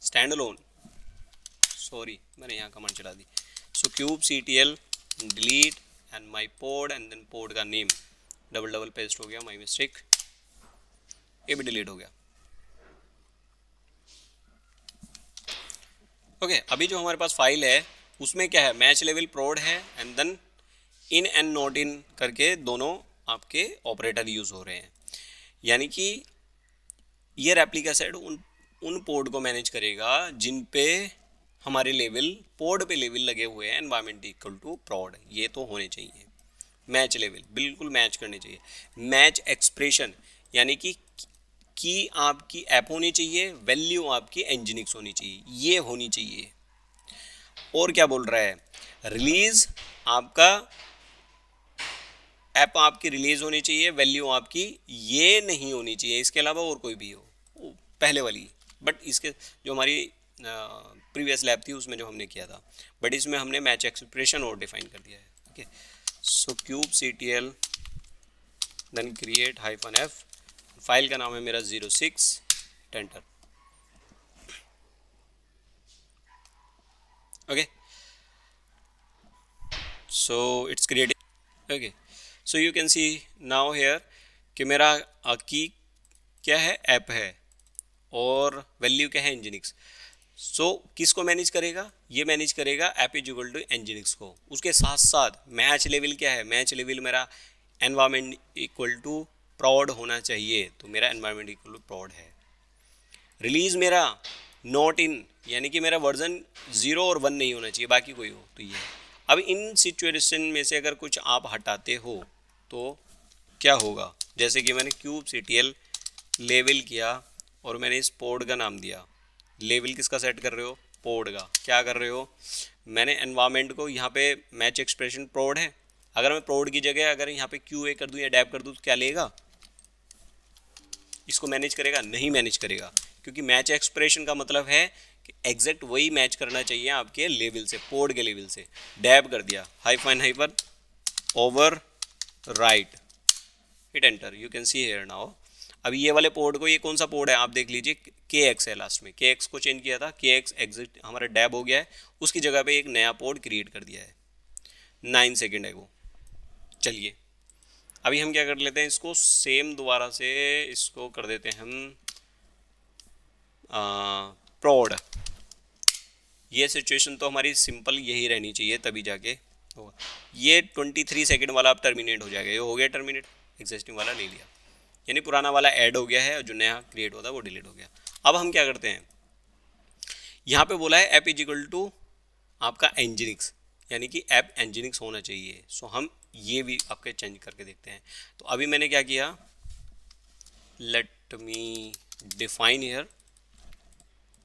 स्टैंड अलोन, सॉरी मैंने यहाँ कमांड चला दी। So kubectl delete and my port and then port का नेम डबल पेस्ट हो गया, माई मिस्टेक, ये भी डिलीट हो गया, ओके। अभी जो हमारे पास फाइल है उसमें क्या है, मैच लेवल प्रोड है and then in and not in करके दोनों आपके ऑपरेटर यूज़ हो रहे हैं, यानी कि ये रेप्लिका सेट उन पोर्ट को मैनेज करेगा जिन पे हमारे लेवल पोर्ट पे लेवल लगे हुए हैं, एनवायरमेंट इक्वल टू प्रोड, ये तो होने चाहिए। मैच लेवल बिल्कुल मैच करने चाहिए। मैच एक्सप्रेशन यानी कि आपकी ऐप होनी चाहिए, वैल्यू आपकी एनजिनिक्स होनी चाहिए, ये होनी चाहिए। और क्या बोल रहा है, रिलीज आपका ऐप आपकी रिलीज होनी चाहिए, वैल्यू आपकी ये नहीं होनी चाहिए, इसके अलावा और कोई भी हो, पहले वाली। बट इसके जो हमारी प्रीवियस लैब थी उसमें जो हमने किया था, बट इसमें हमने मैच एक्सप्रेशन और डिफाइन कर दिया है, okay. So kubectl then create -f, file का नाम है मेरा 06 enter, okay. So it's created, okay. So you can see now here कि मेरा की क्या है, ऐप है, और वैल्यू क्या है, एनजिनिक्स। सो किसको मैनेज करेगा, ये मैनेज करेगा ऐप इज इक्वल टू एनजिनिक्स को। उसके साथ साथ मैच लेवल क्या है, मैच लेवल मेरा एनवायरमेंट इक्वल टू प्रॉड होना चाहिए, तो मेरा एनवायरमेंट इक्वल टू प्रॉड है। रिलीज मेरा नॉट इन यानी कि मेरा वर्जन 0 और 1 नहीं होना चाहिए, बाकी कोई हो, तो ये है। अब इन सिचुएशन में से अगर कुछ आप हटाते हो तो क्या होगा, जैसे कि मैंने kubectl लेवल किया और मैंने इस पोर्ट का नाम दिया, लेवल किसका सेट कर रहे हो, पोर्ट का। क्या कर रहे हो, मैंने एनवायरमेंट को यहाँ पे मैच एक्सप्रेशन प्रोड है, अगर मैं प्रोड की जगह अगर यहाँ पे QA कर दूँ या डैप कर दूँ तो क्या लेगा, इसको मैनेज करेगा, नहीं मैनेज करेगा, क्योंकि मैच एक्सप्रेशन का मतलब है कि एग्जैक्ट वही मैच करना चाहिए आपके लेवल से, पोर्ट के लेवल से। डैप कर दिया, hyphen over right, hit enter, you can see here now. अभी ये वाले पोर्ट को, ये कौन सा पोर्ट है आप देख लीजिए, KX है लास्ट में, KX को चेंज किया था, KX एग्जिट हमारा डैब हो गया है, उसकी जगह पे एक नया पोर्ट क्रिएट कर दिया है, 9 सेकेंड है वो। चलिए अभी हम क्या कर लेते हैं, इसको सेम दोबारा से इसको कर देते हैं हम प्रोड। ये सिचुएशन तो हमारी सिंपल यही रहनी चाहिए, तभी जाके होगा। ये 23 सेकेंड वाला अब टर्मिनेट हो जाएगा, ये हो गया टर्मिनेट, एग्जिस्टिंग वाला ले लिया, यानी पुराना वाला ऐड हो गया है और जो नया क्रिएट होता है वो डिलीट हो गया। अब हम क्या करते हैं, यहाँ पे बोला है ऐप इज इक्वल टू आपका एनजिनिक्स, यानी कि ऐप एनजिनिक्स होना चाहिए। सो हम ये भी आपके चेंज करके देखते हैं। तो अभी मैंने क्या किया, let me define here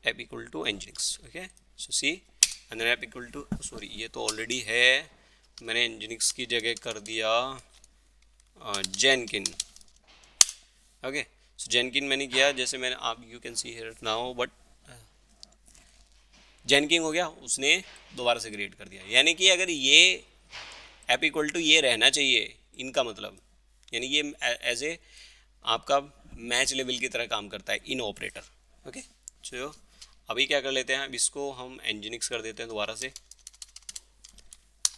app equal to nginx, okay. So see and then app equal to, sorry ये तो ऑलरेडी है, मैंने एनजिनिक्स की जगह कर दिया जेनकिन, ओके। सो जेनकिन मैंने किया, जैसे मैंने आप you can see here now, but जेनकिन हो गया, उसने दोबारा से क्रिएट कर दिया। यानी कि अगर ये एप इक्वल टू ये रहना चाहिए इनका मतलब, यानी ये एज ए आपका मैच लेवल की तरह काम करता है इन ऑपरेटर। ओके, चलो अभी क्या कर लेते हैं, अब इसको हम एनजीनिक्स कर देते हैं दोबारा से,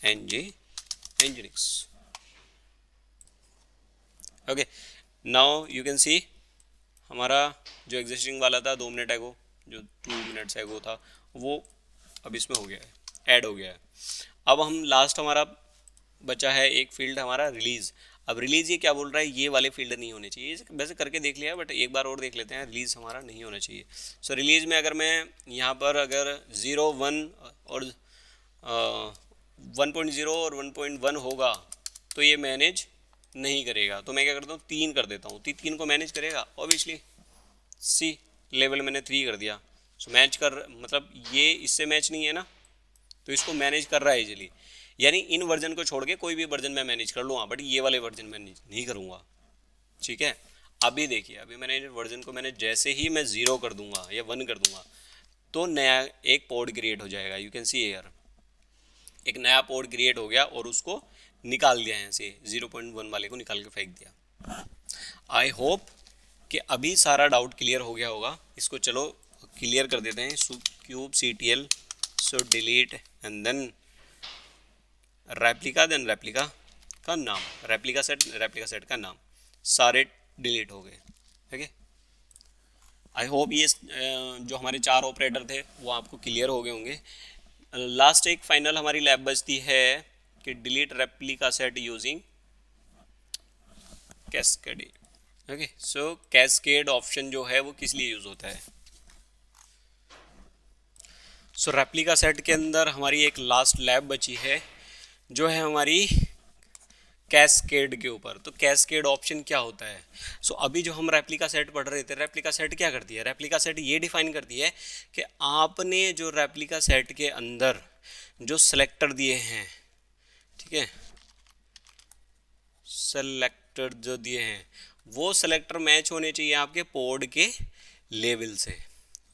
nginx. Okay, now you can see हमारा जो एग्जिस्टिंग वाला था 2 मिनट एगो, जो 2 मिनट्स एगो था, वो अब इसमें हो गया है, ऐड हो गया है। अब हम लास्ट हमारा बचा है एक फील्ड हमारा रिलीज़। अब रिलीज़ ये क्या बोल रहा है, ये वाले फील्ड नहीं होने चाहिए, वैसे करके देख लिया बट एक बार और देख लेते हैं, रिलीज़ हमारा नहीं होना चाहिए। सो रिलीज़ में अगर मैं यहाँ पर अगर 0, 1 और 1.0 और 1.1 होगा तो ये मैनेज नहीं करेगा, तो मैं क्या करता हूँ 3 कर देता हूँ, 3 को मैनेज करेगा ऑब्वियसली। सी लेवल मैंने 3 कर दिया, सो मैच कर, मतलब ये इससे मैच नहीं है ना, तो इसको मैनेज कर रहा है इजीली। यानी इन वर्जन को छोड़ के कोई भी वर्जन मैं मैनेज कर लूँगा, बट ये वाले वर्जन मैनेज नहीं करूँगा। ठीक है, अभी देखिए, अभी मैंने वर्जन को मैंने जैसे ही मैं 0 कर दूंगा या 1 कर दूंगा तो नया एक पोर्ट क्रिएट हो जाएगा। यू कैन सी एयर एक नया पोर्ट क्रिएट हो गया और उसको निकाल दिया यहाँ से, 0.1 वाले को निकाल के फेंक दिया। आई होप कि अभी सारा डाउट क्लियर हो गया होगा। इसको चलो क्लियर कर देते हैं। Kube CTL, so delete and then replica, then replica का नाम, रेप्लिका सेट का नाम, सारे डिलीट हो गए। ठीक है, आई होप ये जो हमारे 4 ऑपरेटर थे वो आपको क्लियर हो गए होंगे। लास्ट एक फाइनल हमारी लैब बचती है कि delete replica set using cascade. Okay, so cascade option जो है वो किस लिए यूज होता है। सो रेप्लिका सेट के अंदर हमारी एक लास्ट लैब बची है जो है हमारी कैस्केड के ऊपर। तो कैस्केड ऑप्शन क्या होता है। सो अभी जो हम रेप्लिका सेट पढ़ रहे थे, रेप्लिका सेट क्या करती है, रेप्लिका सेट ये डिफाइन करती है कि आपने जो रेप्लिका सेट के अंदर जो सेलेक्टर दिए हैं, ठीक है, सेलेक्टर जो दिए हैं वो सेलेक्टर मैच होने चाहिए आपके पोर्ट के लेवल से।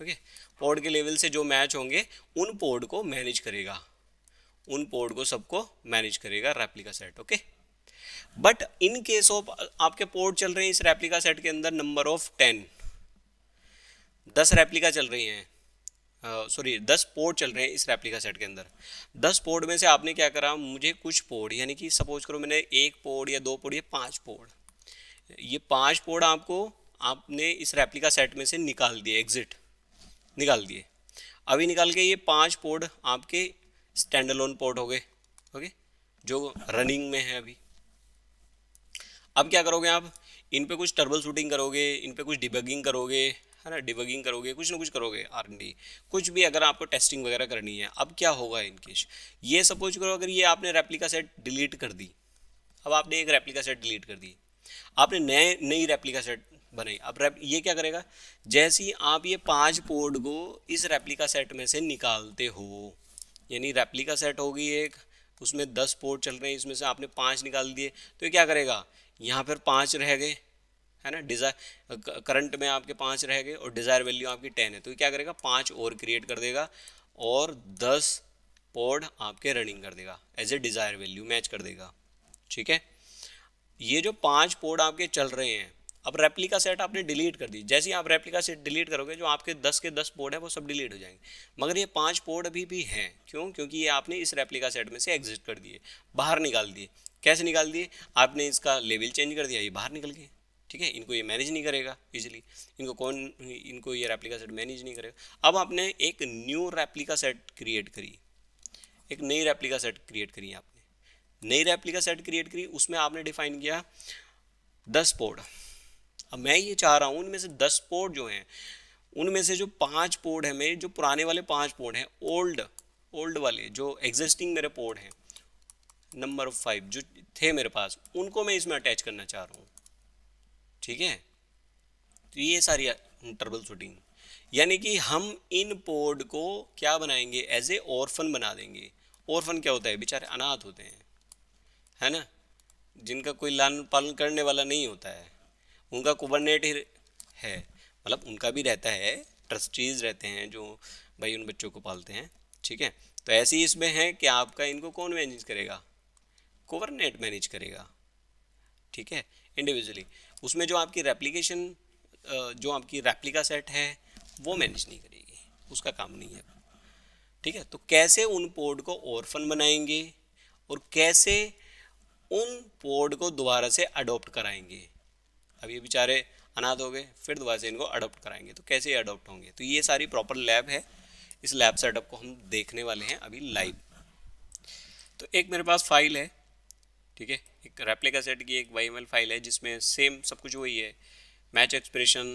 ओके, पोर्ट के लेवल से जो मैच होंगे उन पोर्ट को मैनेज करेगा, उन पोर्ट को सबको मैनेज करेगा replica set. Okay, but in case of आपके पोर्ट चल रहे हैं इस रेप्लिका सेट के अंदर नंबर ऑफ 10 रेप्लिका चल रही हैं, सॉरी 10 पोर्ट चल रहे हैं इस रेप्लिका सेट के अंदर। 10 पोर्ट में से आपने क्या करा, मुझे कुछ पोर्ट, यानी कि सपोज करो मैंने 1 पोर्ट या 2 पोर्ट या 5 पोर्ट, ये 5 पोर्ट आपने इस रेप्लिका सेट में से निकाल दिए, एग्जिट निकाल दिए। अभी निकाल के ये 5 पोर्ट आपके स्टैंड अलोन पोर्ट हो गए। ओके, जो रनिंग में है अभी। अब क्या करोगे आप, इन पे कुछ ट्रबल शूटिंग करोगे, इन पे कुछ डिबगिंग करोगे, है ना, डिबगिंग करोगे, कुछ ना कुछ करोगे, R&D कुछ भी, अगर आपको टेस्टिंग वगैरह करनी है। अब क्या होगा इनकेस, ये सपोज करो अगर ये आपने रेप्लिका सेट डिलीट कर दी, अब आपने एक रेप्लिका सेट डिलीट कर दी, आपने नई रेप्लिका सेट बनाई। अब ये क्या करेगा, जैसे ही आप ये 5 पोर्ट को इस रेप्लिका सेट में से निकालते हो, यानी रेप्लिका सेट होगी एक, उसमें 10 पोर्ट चल रहे हैं, इसमें से आपने 5 निकाल दिए, तो ये क्या करेगा, यहाँ पर 5 रह गए, है ना, डिज़ायर करंट में आपके 5 रह गए और डिज़ायर वैल्यू आपकी 10 है, तो ये क्या करेगा 5 और क्रिएट कर देगा और 10 पोर्ट आपके रनिंग कर देगा, as a desire value match कर देगा। ठीक है, ये जो 5 पोर्ट आपके चल रहे हैं, अब रेप्लिका सेट आपने डिलीट कर दी, जैसे ही आप रेप्लिका सेट डिलीट करोगे जो आपके 10 के 10 पोर्ट है वो सब डिलीट हो जाएंगे, मगर ये 5 पोर्ट अभी भी हैं। क्यों, क्योंकि ये आपने इस रेप्लिका सेट में से एग्जिट कर दिए, बाहर निकाल दिए। कैसे निकाल दिए, आपने इसका लेवल चेंज कर दिया, ये बाहर निकल गए। ठीक है, इनको ये मैनेज नहीं करेगा इजीली, इनको ये रेप्लिका सेट मैनेज नहीं करेगा। अब आपने एक न्यू रेप्लिका सेट क्रिएट करी, एक नई रेप्लिका सेट क्रिएट करी, आपने नई रेप्लिका सेट क्रिएट करी, उसमें आपने डिफाइन किया 10 पोर्ट। अब मैं ये चाह रहा हूँ उनमें से 10 पोर्ट जो हैं, उनमें से जो 5 पोर्ट है मेरे, जो पुराने वाले 5 पोर्ट हैं, ओल्ड वाले जो एग्जिस्टिंग मेरे पोर्ट हैं, नंबर ऑफ 5 जो थे मेरे पास, उनको मैं इसमें अटैच करना चाह रहा हूँ। ठीक है, तो ये सारी ट्रबल शूटिंग, यानी कि हम इन पोर्ट को क्या बनाएंगे, एज ए ऑर्फन बना देंगे। ऑर्फन क्या होता है, बेचारे अनाथ होते हैं, है ना, जिनका कोई लालन पालन करने वाला नहीं होता है, उनका कुबरनेट ही है, मतलब उनका भी रहता है, ट्रस्टीज रहते हैं जो भाई उन बच्चों को पालते हैं। ठीक है, तो ऐसे ही इसमें है कि आपका इनको कौन मैनेज करेगा, कोवर्नेट मैनेज करेगा, ठीक है, इंडिविजुअली। उसमें जो आपकी रेप्लिकेशन, जो आपकी रेप्लिका सेट है वो मैनेज नहीं करेगी, उसका काम नहीं है, ठीक है। तो कैसे उन पोड को ऑर्फन बनाएंगे और कैसे उन पोड को दोबारा से अडॉप्ट कराएंगे। अब ये बेचारे अनाथ हो गए, फिर दोबारा से इनको अडॉप्ट कराएंगे, तो कैसे अडॉप्ट होंगे। तो ये सारी प्रॉपर लैब है, इस लैब सेटअप को हम देखने वाले हैं अभी लाइव। तो एक मेरे पास फाइल है, ठीक है, एक रेप्लिका सेट की एक YML फाइल है जिसमें सेम सब कुछ वही है, मैच एक्सप्रेशन,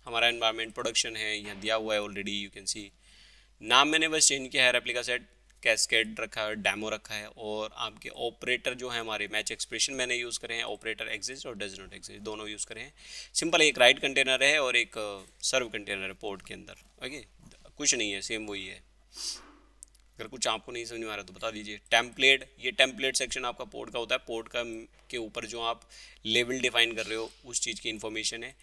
हमारा एनवायरनमेंट प्रोडक्शन है, यहाँ दिया हुआ है ऑलरेडी, यू कैन सी। नाम मैंने बस चेंज किया है, रेप्लिका सेट कैस्केड रखा है, डेमो रखा है, और आपके ऑपरेटर जो है हमारे मैच एक्सप्रेशन मैंने यूज़ करे हैं, ऑपरेटर एग्जिस्ट और डज नॉट एग्जिस्ट दोनों यूज़ करे हैं। सिंपल एक राइट कंटेनर है और एक सर्व कंटेनर है पोर्ट के अंदर, ओके, कुछ नहीं है, सेम वही है। अगर कुछ आपको नहीं समझ में आ रहा तो बता दीजिए। टेम्पलेट, ये टेम्पलेट सेक्शन आपका पोर्ट का होता है, पोर्ट का के ऊपर जो आप लेवल डिफाइन कर रहे हो उस चीज़ की इन्फॉर्मेशन है।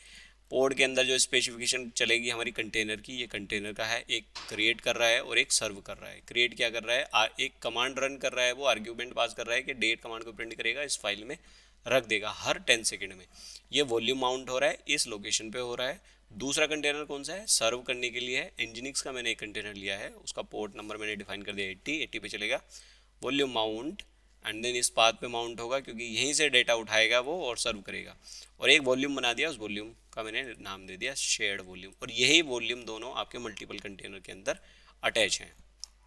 पोर्ट के अंदर जो स्पेसिफिकेशन चलेगी हमारी कंटेनर की, ये कंटेनर का है, एक क्रिएट कर रहा है और एक सर्व कर रहा है। क्रिएट क्या कर रहा है, एक कमांड रन कर रहा है, वो आर्ग्यूमेंट पास कर रहा है कि डेट कमांड को प्रिंट करेगा, इस फाइल में रख देगा हर 10 सेकेंड में। ये वॉल्यूम माउंट हो रहा है, इस लोकेशन पे हो रहा है। दूसरा कंटेनर कौन सा है, सर्व करने के लिए है, इंजीनिक्स का मैंने एक कंटेनर लिया है, उसका पोर्ट नंबर मैंने डिफाइन कर दिया 80 पे चलेगा, वॉल्यूम माउंट, एंड देन इस पाथ पे माउंट होगा क्योंकि यहीं से डेटा उठाएगा वो और सर्व करेगा। और एक वॉल्यूम बना दिया, उस वॉल्यूम का मैंने नाम दे दिया शेयर्ड वॉल्यूम, और यही वॉल्यूम दोनों आपके मल्टीपल कंटेनर के अंदर अटैच हैं।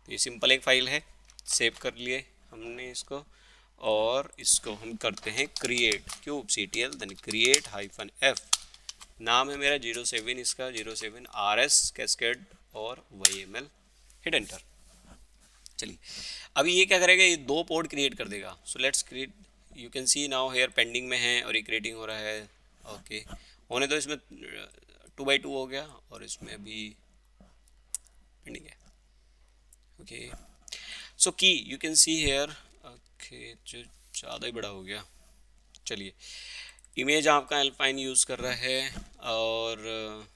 तो ये सिंपल एक फाइल है, सेव कर लिए हमने इसको, और इसको हम करते हैं create kubectl, then create -f, नाम है मेरा 07, इसका 07 RS कैस्केड और YML, हिट एंटर। चलिए अभी ये क्या करेगा, ये दो पोर्ट क्रिएट कर देगा। So let's create, you can see now hair pending में है और ये क्रिएटिंग हो रहा है, ओके होने तो इसमें 2x2 हो गया और इसमें अभी पेंडिंग है, ओके। सो की you can see here, okay जो ज़्यादा ही बड़ा हो गया। चलिए इमेज आपका अल्पाइन यूज़ कर रहा है और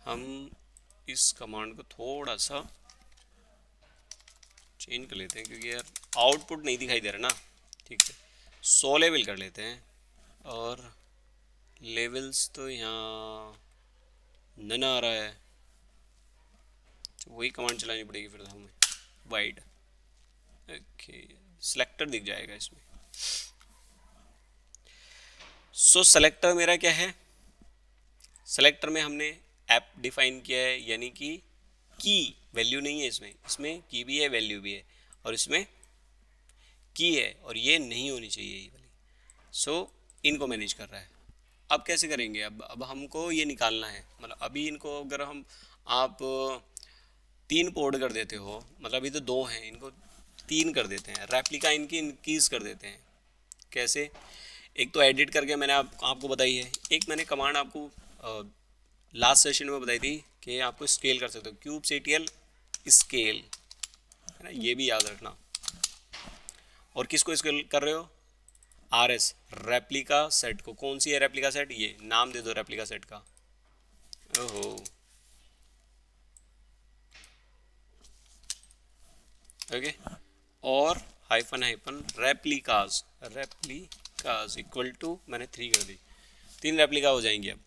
हम इस कमांड को थोड़ा सा चेंज कर लेते हैं क्योंकि यार आउटपुट नहीं दिखाई दे रहा ना, ठीक है। 100 लेवल कर लेते हैं और लेवल्स तो यहाँ नन आ रहा है, तो वही कमांड चलानी पड़ेगी फिर हमें, वाइड, ओके, सेलेक्टर दिख जाएगा इसमें। सो सेलेक्टर मेरा क्या है, सेलेक्टर में हमने ऐप डिफाइन किया है, यानी कि की वैल्यू नहीं है इसमें, इसमें की भी है वैल्यू भी है और इसमें की है, और ये नहीं होनी चाहिए ये वाली। सो इनको मैनेज कर रहा है। अब कैसे करेंगे, अब हमको ये निकालना है, मतलब अभी इनको अगर हम आप 3 पोर्ट कर देते हो, मतलब अभी तो 2 हैं, इनको 3 कर देते हैं, रेप्लिका इनकी इंक्रीज कर देते हैं। कैसे, एक तो एडिट करके मैंने आपको बताई है, एक मैंने कमांड आपको लास्ट सेशन में बताई थी कि आपको स्केल कर सकते हो, kubectl स्केल, है ना, ये भी याद रखना। और किसको स्केल कर रहे हो, RS रेप्लिका सेट को। कौन सी है रेप्लिका सेट, ये नाम दे दो रेप्लिका सेट का, ओहो, ओके, और हाइफन रेप्लिकाज इक्वल टू, मैंने 3 कर दी, 3 रेप्लिका हो जाएंगी। अब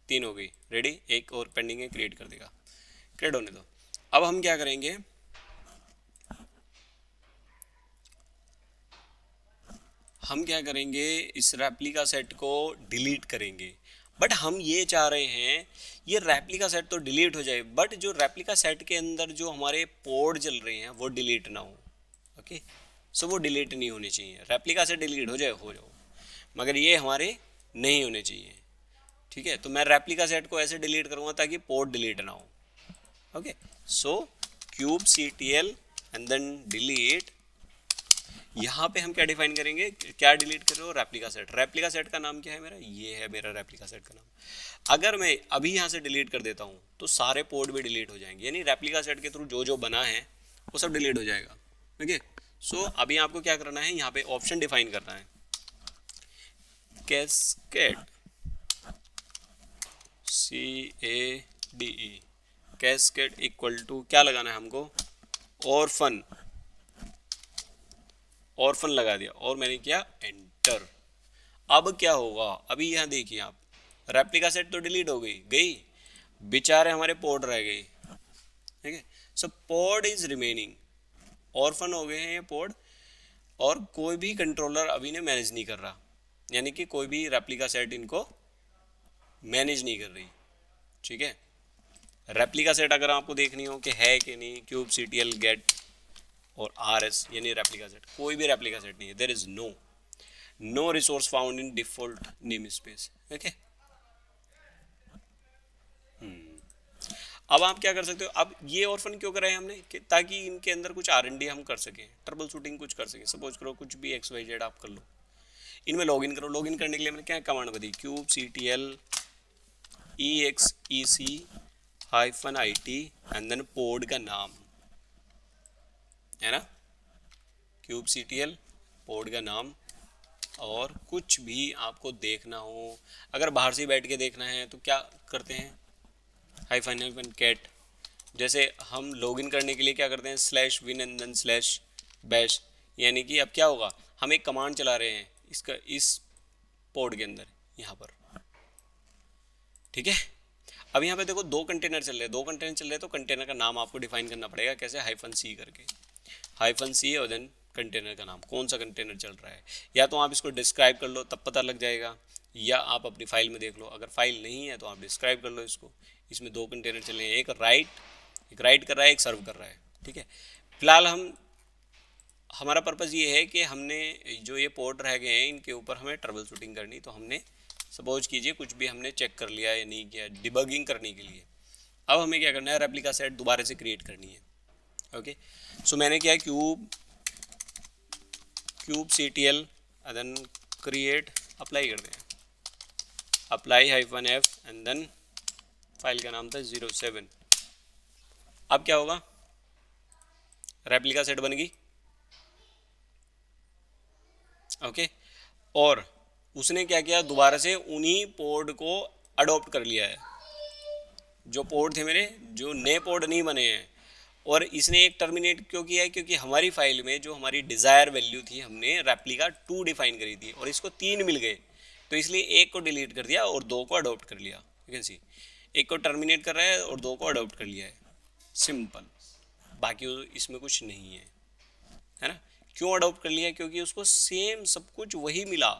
3 हो गई, रेडी, एक और पेंडिंग है, क्रिएट कर देगा, क्रिएट होने दो। अब हम क्या करेंगे, इस रेप्लिका सेट को डिलीट करेंगे। बट हम ये चाह रहे हैं ये रेप्लिका सेट तो डिलीट हो जाए, बट जो रेप्लिका सेट के अंदर जो हमारे पोर्ट चल रहे हैं वो डिलीट ना हो, ओके। सो वो डिलीट नहीं होने चाहिए, रेप्लिका सेट डिलीट हो जाओ, मगर ये हमारे नहीं होने चाहिए, ठीक है। तो मैं रेप्लिका सेट को ऐसे डिलीट करूँगा ताकि पोर्ट डिलीट ना हो, okay. So kubectl and then delete, यहाँ पे हम क्या डिफाइन करेंगे, क्या डिलीट कर रहे हो, रेप्लिका सेट। रेप्लिका सेट का नाम क्या है मेरा, ये है मेरा रेप्लिका सेट का नाम। अगर मैं अभी यहाँ से डिलीट कर देता हूँ तो सारे पोर्ट भी डिलीट हो जाएंगे, यानी रेप्लिका सेट के थ्रू जो जो बना है वो सब डिलीट हो जाएगा, ओके। सो अभी आपको क्या करना है, यहाँ पे ऑप्शन डिफाइन करना है, cascade, CADE, cascade equal to क्या लगाना है हमको, ऑर्फन लगा दिया और मैंने किया एंटर। अब क्या होगा, अभी यहाँ देखिए आप, रेप्लिका सेट तो डिलीट हो गई, बेचारे हमारे पोर्ट रह गए। ठीक है, सो पोर्ट इज रिमेनिंग, ऑर्फन हो गए हैं ये पोर्ट, और कोई भी कंट्रोलर अभी ने मैनेज नहीं कर रहा, यानी कि कोई भी रेप्लिका सेट इनको मैनेज नहीं कर रही। ठीक है, रेप्लिका सेट अगर आपको देखनी हो कि है कि नहीं, क्यूब CTL गेट और RS यानी रेप्लिका सेट, कोई भी रेप्लिका सेट नहीं है, there is no resource found in default namespace. Okay, अब आप क्या कर सकते हो, अब ये ऑर्फन क्यों कराए हमने ताकि इनके अंदर कुछ R&D हम कर सकें, ट्रबल शूटिंग कुछ कर सकें। सपोज करो कुछ भी XYZ आप कर लो, इनमें लॉगिन करो। लॉगिन करने के लिए मैंने क्या कमांड बदी, kube CTL EXEC-IT and then port का नाम है ना, क्यूब CTL पोर्ट का नाम। और कुछ भी आपको देखना हो, अगर बाहर से बैठ के देखना है तो क्या करते हैं, -कैट। जैसे हम लॉगिन करने के लिए क्या करते हैं, /win एंड देन /bash, यानी कि अब क्या होगा, हम एक कमांड चला रहे हैं इसका इस पोर्ट के अंदर यहाँ पर। ठीक है, अब यहाँ पे देखो दो कंटेनर चल रहे हैं, तो कंटेनर का नाम आपको डिफाइन करना पड़ेगा। कैसे, -C करके, -C और देन कंटेनर का नाम, कौन सा कंटेनर चल रहा है। या तो आप इसको डिस्क्राइब कर लो तब पता लग जाएगा, या आप अपनी फाइल में देख लो। अगर फाइल नहीं है तो आप डिस्क्राइब कर लो इसको। इसमें दो कंटेनर चले हैं, एक राइट कर रहा है, एक सर्व कर रहा है। ठीक है, फिलहाल हमारा पर्पज़ ये है कि हमने जो ये पोर्ट रह गए हैं इनके ऊपर हमें ट्रबल शूटिंग करनी। तो हमने सपोज कीजिए कुछ भी हमने चेक कर लिया या नहीं किया, डिबगिंग करने के लिए। अब हमें क्या करना है, रेप्लिका सेट दोबारा से क्रिएट करनी है। ओके, सो मैंने क्या है, kube CTL then create, apply कर दें, apply -F and then file का नाम था 07। अब क्या होगा, रेप्लिका सेट बन गई। ओके, और उसने क्या किया, दोबारा से उन्हीं पोर्ट को अडॉप्ट कर लिया है, जो पोर्ट थे मेरे, जो नए पोर्ट नहीं बने हैं। और इसने एक टर्मिनेट क्यों किया है, क्योंकि हमारी फाइल में जो हमारी डिज़ायर वैल्यू थी हमने रेप्लिका 2 डिफाइन करी थी और इसको 3 मिल गए, तो इसलिए एक को डिलीट कर दिया और 2 को अडॉप्ट कर लिया। यू कैन सी, एक को टर्मिनेट कर रहा है और 2 को अडॉप्ट कर लिया है, सिंपल। बाकी इसमें कुछ नहीं है ना। क्यों अडॉप्ट कर लिया, क्योंकि उसको सेम सब कुछ वही मिला,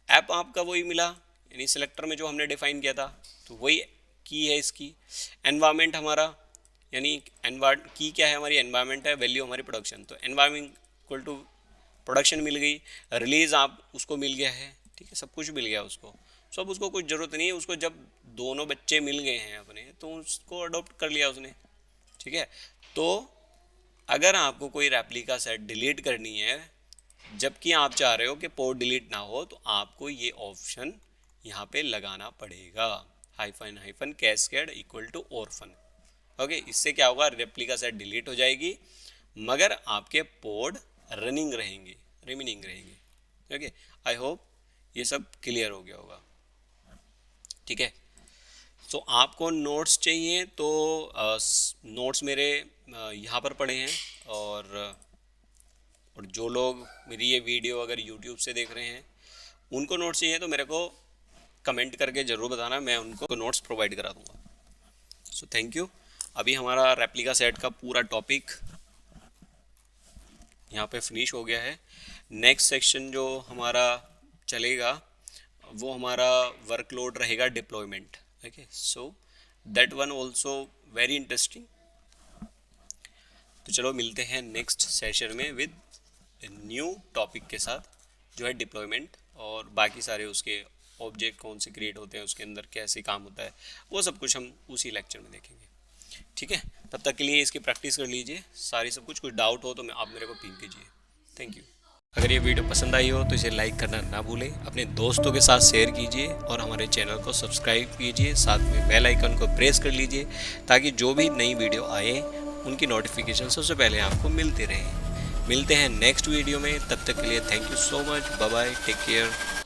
ऐप आपका वही मिला, यानी सेलेक्टर में जो हमने डिफाइन किया था तो वही की है इसकी। एनवायरनमेंट हमारा, यानी की क्या है हमारी, एनवायरनमेंट है, वैल्यू हमारी प्रोडक्शन, तो एनवायरनमेंट इक्वल टू प्रोडक्शन मिल गई। रिलीज आप उसको मिल गया है, ठीक है, सब कुछ मिल गया उसको। सो अब उसको कुछ ज़रूरत नहीं है, उसको जब दोनों बच्चे मिल गए हैं अपने तो उसको अडॉप्ट कर लिया उसने। ठीक है, तो अगर आपको कोई रेप्लिका सेट डिलीट करनी है जबकि आप चाह रहे हो कि पोर्ट डिलीट ना हो, तो आपको ये ऑप्शन यहाँ पे लगाना पड़ेगा, -cascade equal to orphan. Okay, इससे क्या होगा, रेप्लिका सेट डिलीट हो जाएगी मगर आपके पोर्ट रनिंग रहेंगे, रिमेनिंग रहेंगे। ओके, आई होप ये सब क्लियर हो गया होगा। ठीक है, तो आपको नोट्स चाहिए तो नोट्स मेरे यहाँ पर पड़े हैं, और जो लोग मेरी ये वीडियो अगर YouTube से देख रहे हैं उनको नोट्स चाहिए तो मेरे को कमेंट करके ज़रूर बताना, मैं उनको नोट्स प्रोवाइड करा दूँगा। So thank you. अभी हमारा रेप्लिका सेट का पूरा टॉपिक यहाँ पे फिनिश हो गया है। नेक्स्ट सेक्शन जो हमारा चलेगा वो हमारा वर्कलोड रहेगा deployment. Okay, so that one also very interesting. तो चलो मिलते हैं नेक्स्ट सेशन में विद न्यू टॉपिक के साथ, जो है डिप्लॉयमेंट, और बाकी सारे उसके ऑब्जेक्ट कौन से क्रिएट होते हैं, उसके अंदर कैसे काम होता है, वो सब कुछ हम उसी लेक्चर में देखेंगे। ठीक है, तब तक के लिए इसकी प्रैक्टिस कर लीजिए सारी, सब कुछ डाउट हो तो आप मेरे को पिंग कीजिए। Thank you. अगर ये वीडियो पसंद आई हो तो इसे लाइक करना ना भूलें, अपने दोस्तों के साथ शेयर कीजिए और हमारे चैनल को सब्सक्राइब कीजिए, साथ में बेल आइकन को प्रेस कर लीजिए ताकि जो भी नई वीडियो आए उनकी नोटिफिकेशन सबसे पहले आपको मिलते रहे। मिलते हैं नेक्स्ट वीडियो में, तब तक के लिए thank you so much, bye bye, take care.